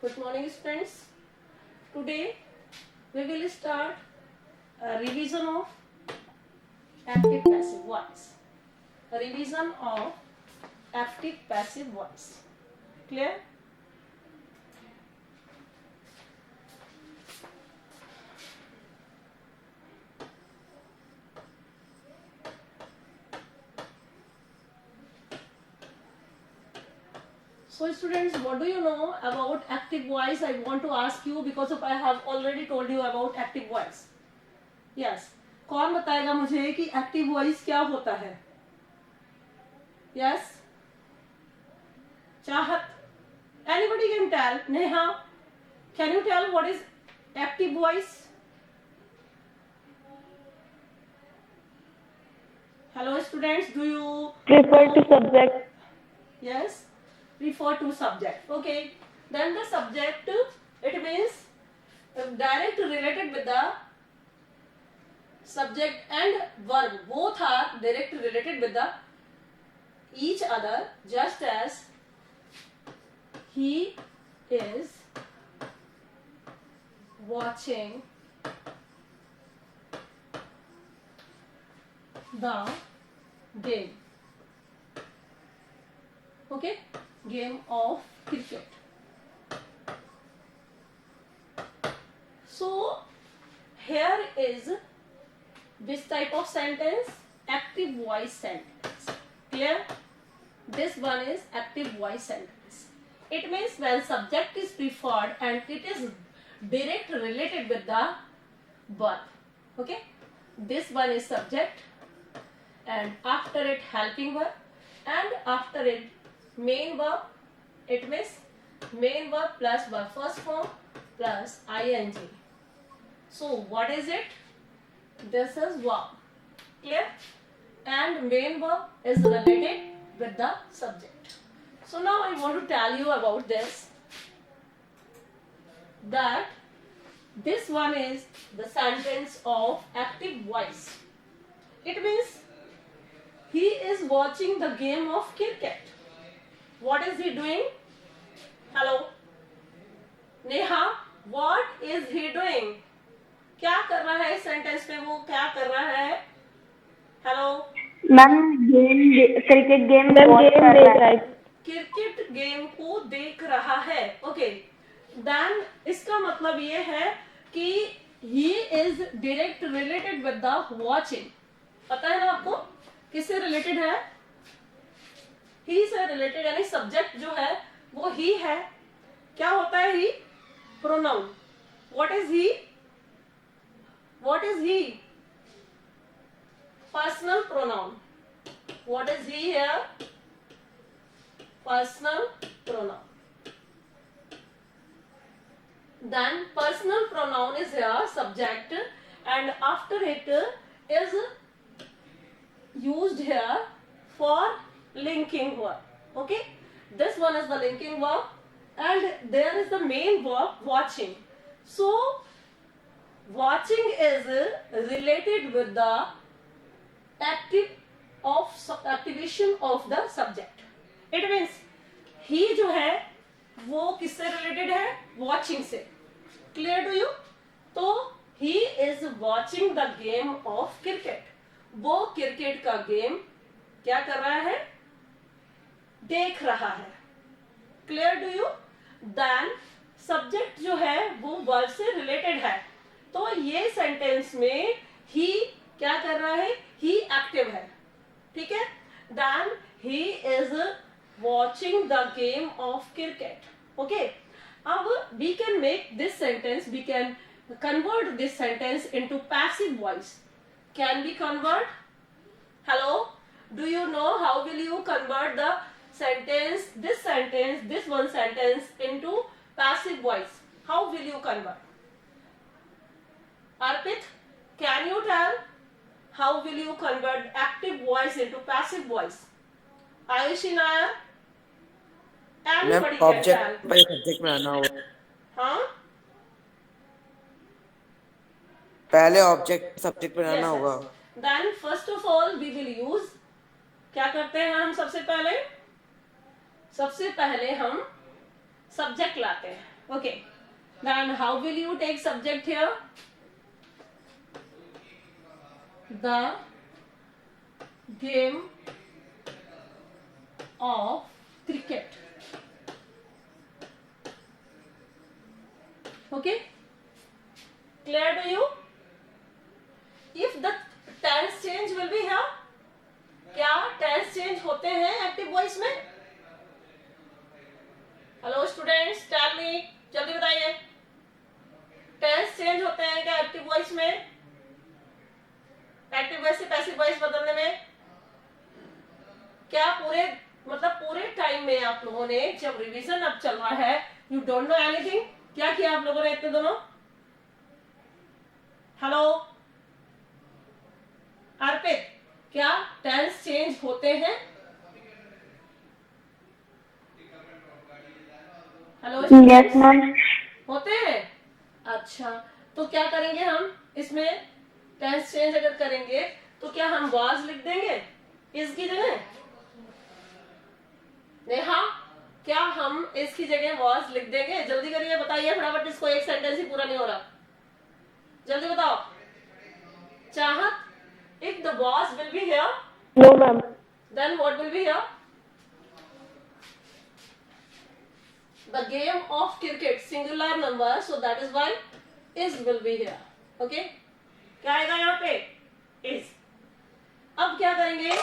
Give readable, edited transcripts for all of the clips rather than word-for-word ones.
Good morning, students. Today we will start a revision of active passive voice. A revision of active passive voice. Clear? So students, what do you know about active voice? I want to ask you because I have already told you about active voice. Yes. कौन बताएगा मुझे कि active voice क्या होता है? Yes. चाहत. Anybody can tell. Neha, can you tell what is active voice? Hello students, do you refer to subject? Yes, refer to subject. Okay, then the subject, it means direct related with the subject and verb. Both are direct related with the each other, just as he is watching the game. Okay, game of cricket. So here is this type of sentence, active voice sentence. Clear? This one is active voice sentence. It means when subject is preferred and it is direct related with the verb. Okay, this one is subject and after it helping verb and after it main verb. It means main verb plus verb first form plus ing. So what is it? This is verb. Clear? And main verb is related with the subject. So now I want to tell you about this, that this one is the sentence of active voice. It means he is watching the game of cricket. What is he doing? Hello? Neha, what is he doing? क्या कर रहा है इस sentence में? वो क्या कर रहा है? हेलो मैम क्रिकेट गेम देख रहा है. क्रिकेट गेम को देख रहा है. ओके, देन इसका मतलब ये है कि he is direct related with the watching. पता है ना आपको किससे रिलेटेड है? ही से रिलेटेड, यानी सब्जेक्ट जो है वो ही है. क्या होता है he? Pronoun. What is he? What is he? Personal pronoun. What is he here? Personal pronoun. Then personal pronoun is here subject and after it is used here for linking verb. Okay, this one is the linking verb and there is the main verb watching. So watching is related with the activation of the subject. It means he जो है वो किससे related है? Watching से. Clear to you? तो he is watching the game of cricket. वो cricket का game क्या कर रहा है? देख रहा है. Clear to you? Then subject जो है वो verb से related है. तो ये सेंटेंस में ही क्या कर रहा है? ही एक्टिव है. ठीक है? Then he is watching the game of cricket. Okay, अब we can make this sentence, we can convert this sentence into passive voice. Can we convert? Hello, do you know how will you convert the sentence, this one sentence into passive voice? How will you convert? Arpit, can you tell how will you convert active voice into passive voice? Ayushi Nair, anybody can tell. by subject में आना होगा. हाँ? पहले object subject में आना होगा. Then first of all we will use, क्या करते हैं हम सबसे पहले हम सब्जेक्ट लाते हैं. Okay, then how will you take subject here? The game of cricket. Okay, clear to you? If the tense change will be here, क्या tense change होते हैं एक्टिव वॉइस में? हेलो स्टूडेंट्स, टेल मी, जल्दी बताइए, tense change होते हैं क्या active voice में? एक्टिव वॉइस से पैसिव वॉइस बदलने में क्या पूरे टाइम में आप लोगों ने, जब रिवीजन अब चल रहा है, यू डोंट नो एनीथिंग, क्या किया आप लोगों ने इतने दोनों? हेलो अर्पित, क्या टेंस चेंज होते हैं? Hello Yes, ma'am. होते हैं? अच्छा, तो क्या करेंगे हम इसमें? टेंस चेंज अगर करेंगे तो क्या हम वाज लिख देंगे इसकी जगह? नेहा, क्या हम इसकी जगह वाज लिख देंगे? जल्दी करिए, बताइए फटाफट, इसको एक सेंटेंस ही पूरा नहीं हो रहा, जल्दी बताओ। चाहत, if the was will be here, No, ma'am. then what will be here? The game of cricket, singular number, so that is why is will be here. Okay, क्या आएगा यहाँ पे? is. अब क्या करेंगे?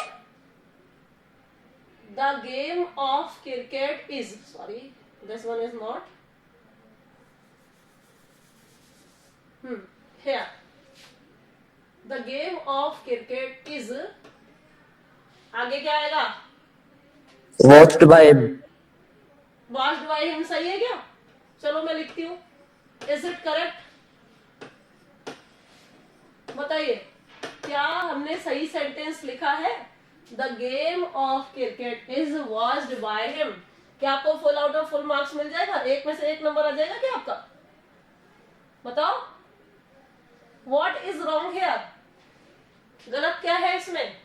The game of cricket is, sorry, this one is not here. The game of cricket is, आगे क्या आएगा? Watched by him. Watched by him, सही है क्या? चलो मैं लिखती हूँ, इज इट करेक्ट? बताइए, क्या हमने सही सेंटेंस लिखा है? The game of cricket is watched by him. क्या आपको full out of full marks मिल जाएगा? एक में से एक नंबर आ जाएगा क्या आपका? बताओ, व्हाट इज रॉन्ग हियर? गलत क्या है इसमें?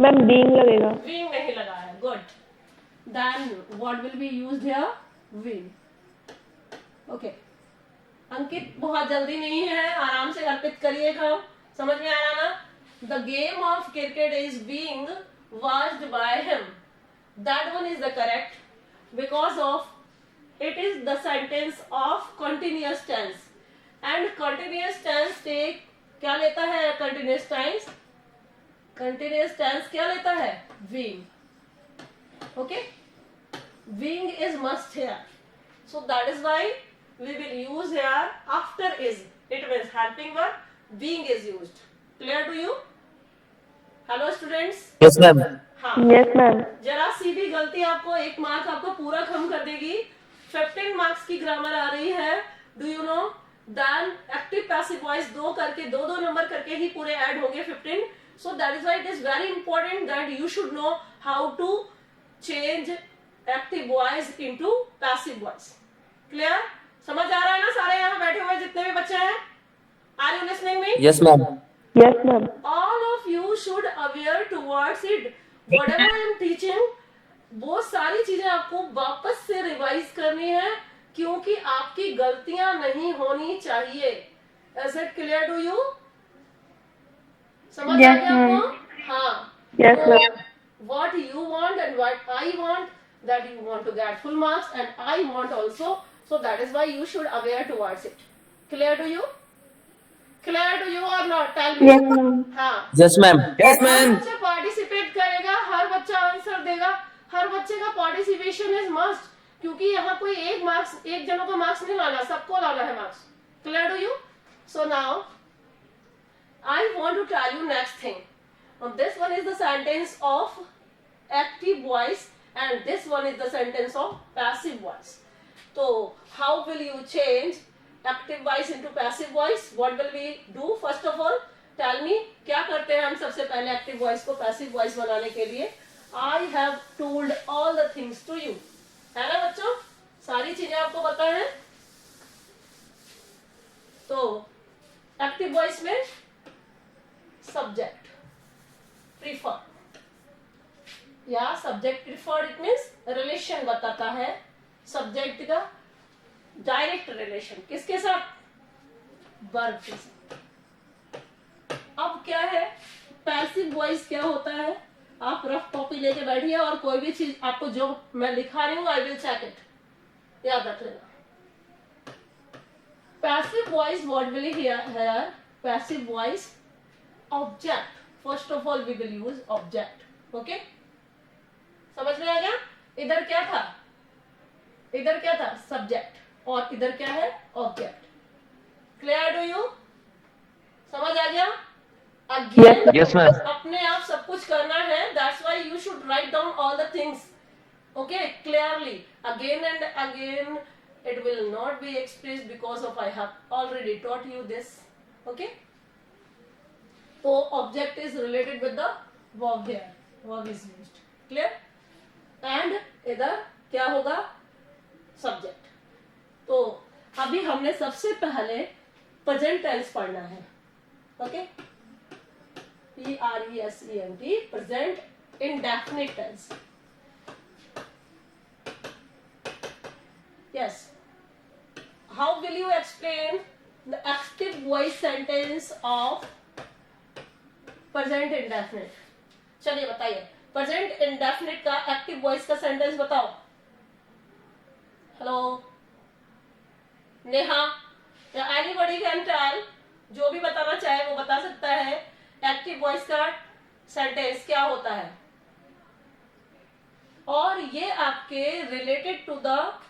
Ma'am, being लगेगा. Wing नहीं लगा है, good. Then what will be used here? Wing. Okay. अंकित, बहुत जल्दी नहीं है, आराम से अर्पित करिए काम, समझ में आया ना? The game of cricket is being watched by him. That one is the correct, because of it is the sentence of continuous tense, and continuous tense take क्या लेता है? continuous tense, continuous tense क्या लेता है? Being. Okay, being is must here, so that is why we will use here after is. It means helping verb, being is used. Clear to you? Hello students. Yes, ma'am. हाँ, Yes, ma'am. जरा सी भी गलती आपको एक mark आपको पूरा कम कर देगी। 15 मार्क्स की ग्रामर आ रही है, do you know? Then active passive voice दो करके, दो नंबर करके ही पूरे ऐड होंगे 15। So that is why it is very important that you should know how to change active voice into passive voice. Clear? समझ आ रहा है ना सारे यहाँ बैठे हुए जितने भी बच्चे हैं? Are you listening me? Yes, ma'am. Yes, ma'am. All of you should aware towards it. Whatever I am teaching, वो सारी चीजें आपको वापस से रिवाइज करनी है, क्योंकि आपकी गलतियां नहीं होनी चाहिए। Is it clear to you? समझ आ Yes, गया ma'am. आपको? हाँ। Yes, तो ma'am. what you want and what I want, that you want to get full marks and I want also, so that is why you should aware towards it. Clear to you? Clear to you or not? Tell me. Yes, ma'am. हाँ। Yes, ma'am. Yes, हर ma'am. बच्चा participate करेगा, हर बच्चा answer देगा, हर बच्चे का participation is must, क्योंकि यहाँ कोई एक मार्क्स, एक जनों को मार्क्स नहीं लाना, सबको लाना है marks. Clear to you? So now I want to tell you next thing. This one is the sentence of active voice and this one is the sentence of passive voice. तो how will you change active voice into passive voice? What will we do? First of all tell me, क्या करते हैं हम सबसे पहले active voice को passive voice बनाने के लिए? I have told all the things to you, है ना बच्चों? सारी चीजें आपको पता है। तो एक्टिव वॉइस में सब्जेक्ट प्रीफर या subject preferred, it means relation बताता है सब्जेक्ट का डायरेक्ट रिलेशन किसके साथ? वर्ब के साथ। अब क्या है, पैसिव वॉइस क्या होता है? आप रफ कॉपी लेके बैठिए और कोई भी चीज आपको जो मैं लिखा रही हूँ, आई विल चेक इट, याद रख लेना। Passive voice, what will here? Passive voice object, first of all we will use object. Okay, समझ में आ गया? इधर क्या था? इधर क्या था? सब्जेक्ट, और इधर क्या है? ऑब्जेक्ट। Clear to you? समझ आ गया? Again Yes, ma'am. अपने आप सब कुछ करना है, that's why you should write down all the things, okay, clearly. Again and again it will not be expressed because of I have already taught you this, okay? So object is related with the verb here, verb is used, clear? And इधर क्या होगा? subject। तो अभी हमने सबसे पहले present tense पढ़ना है, okay? Present, present indefinite tense, yes। How will you explain the active voice sentence of present indefinite? चलिए बताइए, present indefinite का active voice का sentence बताओ। हेलो नेहा, या anybody can tell, जो भी बताना चाहे वो बता सकता है। एक्टिव वॉइस का सेंटेंस क्या होता है? और ये आपके रिलेटेड टू द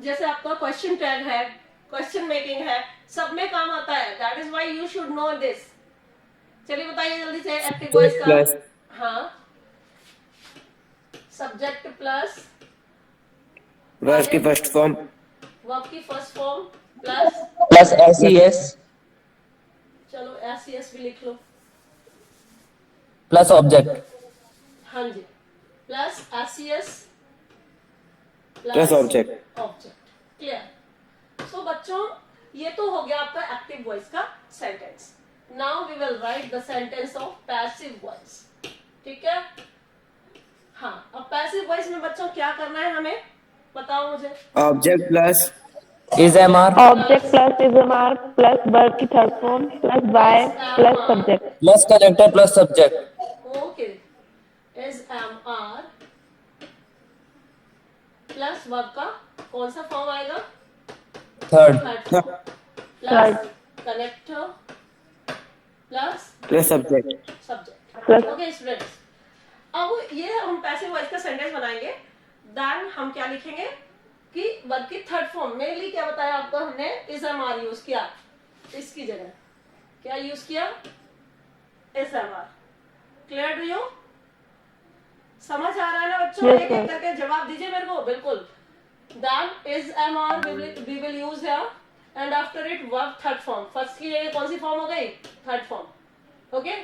जैसे आपका क्वेश्चन टैग है, क्वेश्चन मेकिंग है, सब में काम आता है, that is why you should know this. चलिए बताइए जल्दी से एक्टिव वॉइस का। हाँ, सब्जेक्ट प्लस वर्ब की फर्स्ट फॉर्म, वर्ब की first form plus Plus SES चलो एस भी लिख लो। plus object. हाँ जी, plus S plus object. Object, clear? So बच्चों, ये तो हो गया आपका एक्टिव वॉइस का sentence. Now we will write the sentence of passive voice, ठीक है? हाँ, अब पैसिव वॉइस में बच्चों क्या करना है हमें, बताओ मुझे। Object plus Is MR Object plus is a mark plus verb की third form plus by plus subject. plus connector plus subject. Okay, is am are plus verb का कौन सा फॉर्म आएगा? Third. Plus connector plus plus subject. Subject. Plus- okay students, अब ये हम passive voice का sentence बनाएंगे। देन हम क्या लिखेंगे कि वर्ब की थर्ड फॉर्म, मेनली क्या बताया आपको हमने? इज एम आर यूज किया, इसकी जगह क्या यूज किया? Is am are. Clear to you? समझ आ रहा है ना बच्चों? Yes, एक एक sir. करके जवाब दीजिए मेरे को, बिल्कुल। Then is MR we will use here, and after it verb third form। First की जगह कौन सी फॉर्म हो गई? Third form, okay.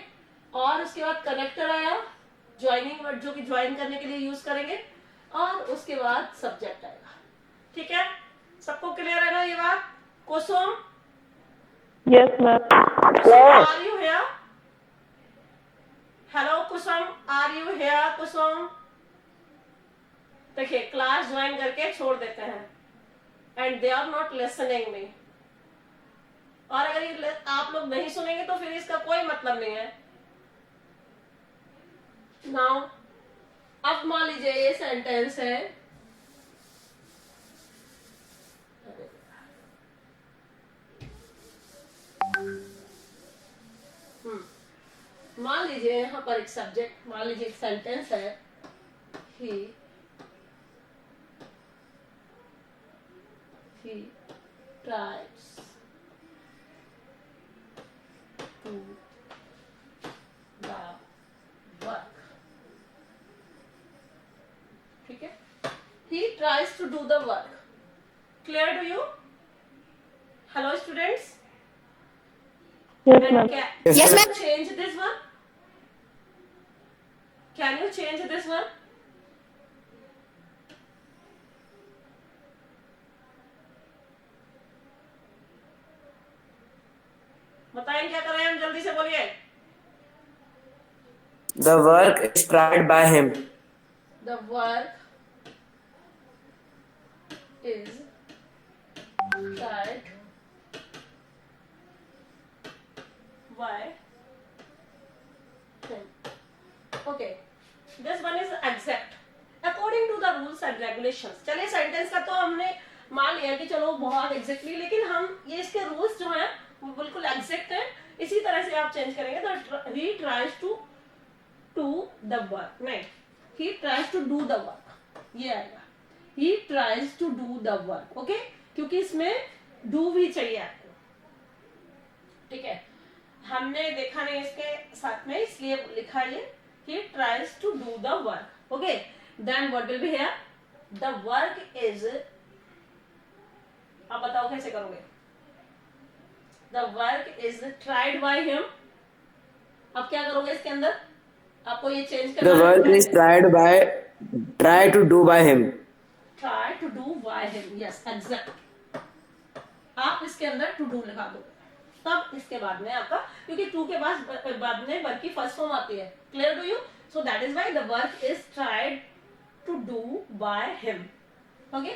और उसके बाद कनेक्टर आया, ज्वाइनिंग वर्ड जो कि ज्वाइन करने के लिए यूज करेंगे, और उसके बाद सब्जेक्ट आएगा, ठीक है? सबको क्लियर है ना ये बात? Kusum, Yes, ma'am. Are you here? Hello Kusum, are you here Kusum? देखिए, क्लास ज्वाइन करके छोड़ देते हैं, and they are not listening me. और अगर ये आप लोग नहीं सुनेंगे तो फिर इसका कोई मतलब नहीं है। नाउ अब मान लीजिए ये सेंटेंस है, मान लीजिए यहाँ पर एक सब्जेक्ट, मान लीजिए एक सेंटेंस है, he tries to the work, ठीक है? he tries to do the work। clear to you? hello students, Yes, and ma'am. can you change this one? Can you change this one? बताएं क्या करें हम, जल्दी से बोलिए। The work is tried by him. The work is tried by him. Okay, this one is exact according to the rules and regulations. चलिए sentence का तो हमने मान लिया कि चलो बहुत एग्जैक्टली, लेकिन हम ये इसके रूल्स जो हैं वो बिल्कुल एग्जैक्ट हैं. इसी तरह से आप चेंज करेंगे तो he tries to do the work, नहीं, he tries to do the work, ये आएगा. he tries to do the work. Okay, क्योंकि इसमें do भी चाहिए आपको. ठीक है, हमने देखा नहीं इसके साथ में, इसलिए लिखा ये he tries to do the work. Okay, then what will be here? The work is, अब बताओ कैसे करोगे. The work is tried by him. अब क्या करोगे इसके अंदर, आपको ये चेंज करना The work is try to do by him. try to do by him. Yes, exact. आप इसके अंदर to do लगा दोगे, तब इसके बाद में आपका, क्योंकि टू के बाद में वर्क की फर्स्ट फॉर्म आती है. Clear to you? So that is why the work is tried to do by him. Okay,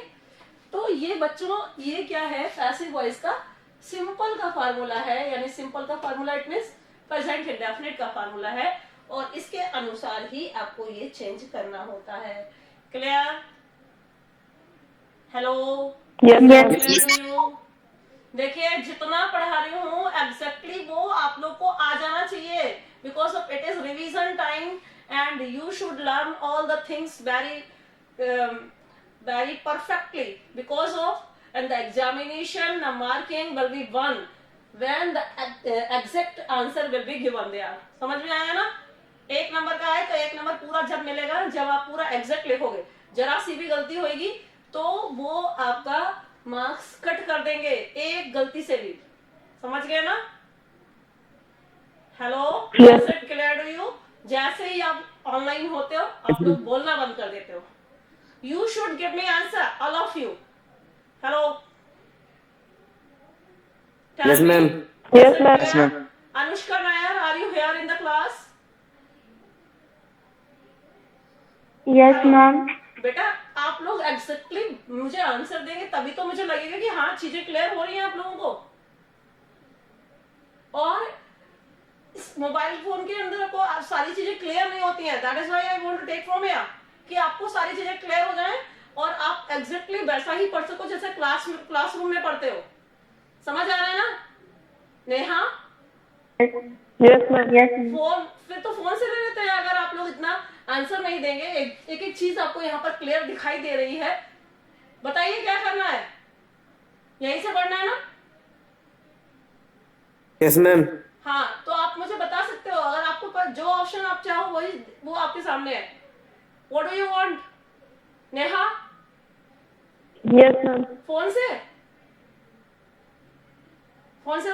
तो ये बच्चों ये क्या है, पैसिव वॉइस का सिंपल का फार्मूला है, यानी सिंपल का formula it means present indefinite का फार्मूला है, और इसके अनुसार ही आपको ये चेंज करना होता है. क्लियर? हेलो, देखिए जितना पढ़ा रही हूँ एग्जैक्टली वो आप लोग को आ जाना चाहिए, because of it is revision time and you should learn all the things very perfectly, because of and the examination the marking will be one when the exact answer will be given there. समझ में आया ना? एक number का है तो एक number पूरा जब मिलेगा जब आप पूरा एग्जैक्ट लिखोगे. जरा सी भी गलती होगी तो वो आपका मार्क्स कट कर देंगे, एक गलती से भी. समझ गए ना? Hello, clear to you? जैसे ही आप ऑनलाइन होते हो आप लोग बोलना बंद कर देते हो. You should give me answer, all of you. Hello. Yes, ma'am. Yes, ma'am. Yes, ma'am. Anushka Nair, are you here in the class? Yes, ma'am. बेटा आप लोग एग्जैक्टली मुझे आंसर देंगे तभी तो मुझे लगेगा कि हाँ चीजें क्लियर हो रही हैं आप लोगों को. और इस मोबाइल फोन के अंदर आपको सारी चीजें क्लियर नहीं होती हैं. That is why I want to take from here कि आपको सारी चीजें क्लियर हो जाएं और आप एग्जैक्टली वैसा ही पढ़ सको जैसे क्लासरूम में पढ़ते हो. समझ आ रहा है ना Neha? Yes, ma'am. Yes, ma'am. Phone फिर तो फोन से ले लेते हैं. अगर आप लोग इतना आंसर नहीं देंगे, एक एक चीज आपको यहाँ पर क्लियर दिखाई दे रही है, बताइए क्या करना है? यहीं से पढ़ना है ना? Yes, ma'am. हाँ, तो आप मुझे बता सकते हो, अगर आपको पर जो ऑप्शन आप चाहो वही वो आपके सामने है. What do you want? Neha? Yes, ma'am. Phone से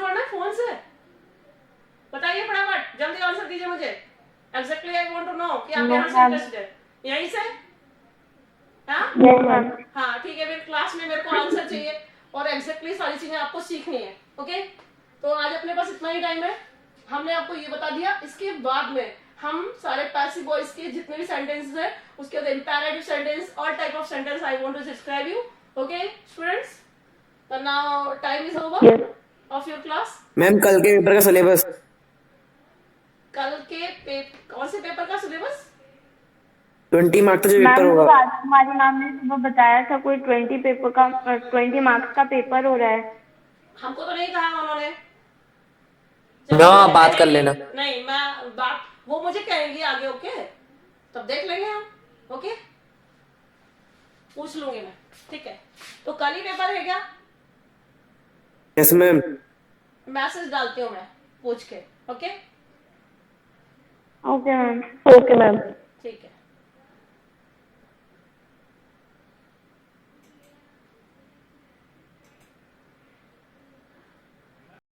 पढ़ना है, फोन से. बताइए फटाफट, जल्दी आंसर दीजिए मुझे. Exactly I want to know कि आप यहाँ से इंटरेस्टेड है. यहीं से? हाँ? Yes, ma'am. हाँ ठीक है, मेरे क्लास में मेरे को आंसर चाहिए और एग्जैक्टली सारी चीजें आपको सीखनी है. ओके, तो आज अपने पास इतना ही टाइम है. हमने आपको ये बता दिया. इसके बाद में हम सारे पैसिव वॉइस के जितने भी सेंटेंसेस है उसके बाद imperative sentence, all type of sentence I want to describe you. Okay students, तो now time is over Yes. Of your class. Ma'am कल के पेपर का सिलेबस कल के कौन से पेपर का सिलेबस? 20 मार्क्स का जो मैम पेपर वो होगा. हमारी मैम ने सुबह बताया था कोई 20 मार्क्स का पेपर हो रहा है. हमको तो नहीं कहा उन्होंने. ना बात कर लेना. नहीं, मैं बात वो मुझे कहेंगी आगे. ओके, तब देख लेंगे हम. ओके, पूछ लूंगी मैं. ठीक है, तो कल ही पेपर है क्या? Yes, ma'am. मैसेज डालती हूँ मैं पूछ के. Okay okay ma'am. Okay, ma'am. ठीक है.